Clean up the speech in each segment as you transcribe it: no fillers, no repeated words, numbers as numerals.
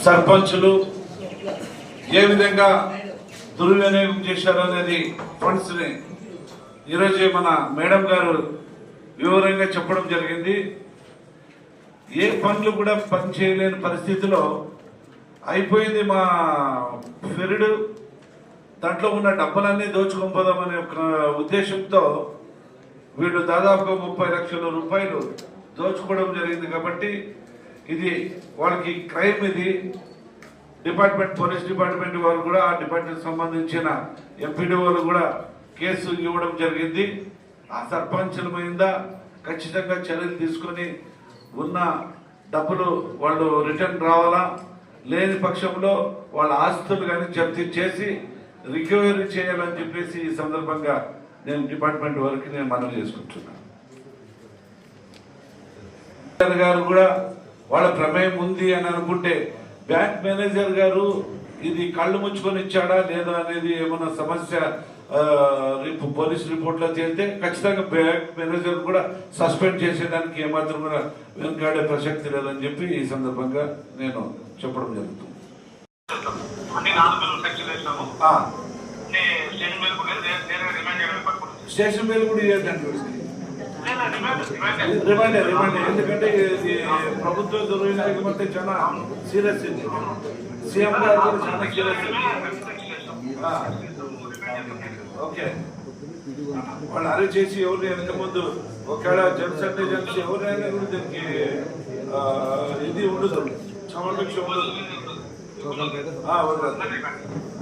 సర్పంచులు ఏ విధంగా దుర్వినియోగం చేశారనేది ఫండ్స్ని ఈరోజు మన మేడం గారు వివరంగా చెప్పడం జరిగింది. ఏ ఫండ్లు కూడా పని చేయలేని పరిస్థితిలో అయిపోయింది మా ఫెరిడ్. దాంట్లో ఉన్న డబ్బులన్నీ దోచుకొని ఒక ఉద్దేశంతో వీళ్ళు దాదాపుగా 30 లక్షల రూపాయలు దోచుకోవడం జరిగింది. కాబట్టి ఇది వాళ్ళకి క్రైమ్. ఇది డిపార్ట్మెంట్, పోలీస్ డిపార్ట్మెంట్ వారు కూడా ఆ డిపార్ట్మెంట్ సంబంధించిన ఎంపీడీఓలు కూడా కేసు ఇవ్వడం జరిగింది. ఆ సర్పంచుల మీద ఖచ్చితంగా చర్యలు తీసుకొని ఉన్న డబ్బులు వాళ్ళు రిటర్న్ రావాలా, లేని పక్షంలో వాళ్ళ ఆస్తులు కానీ జప్తీ చేసి రికవరీ చేయాలని చెప్పేసి ఈ సందర్భంగా నేను డిపార్ట్మెంట్ వారికి నేను మనవి చేసుకుంటున్నాను. గారు కూడా వాళ్ళ ప్రమేయం ఉంది అని అనుకుంటే బ్యాంక్ మేనేజర్ గారు ఇది కళ్ళు ముచ్చుకొని ఇచ్చాడా లేదా అనేది ఏమైనా సమస్య పోలీస్ రిపోర్ట్లో చేస్తే ఖచ్చితంగా బ్యాంక్ మేనేజర్ కూడా సస్పెండ్ చేసేదానికి ఏమాత్రం కూడా వెనుకాడే ప్రసక్తి లేదని చెప్పి ఈ సందర్భంగా నేను చెప్పడం జరుగుతుంది. స్టేషన్ మేలు కూడా ఇవ్వద్దండి, రిమాండ్. ఎందుకంటే ప్రభుత్వ దుర్వినియోగం అంటే చాలా సీరియస్. ఇది సీఎం గారు కూడా చాలా సీరియస్. ఓకే, వాళ్ళు అరెస్ట్ చేసి ఎవరిని వెనక ముందు ఒకవేళ జెంట్స్ అంటే జెంట్స్ ఎవరైనా కూడా దీనికి ఇది ఉండదు, సమీక్ష ఉండదు.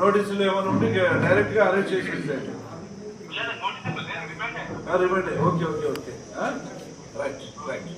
నోటీసులు ఏమైనా ఉంటే డైరెక్ట్ గా అరెస్ట్ చేసేస్తే remand. Okay okay okay, right right.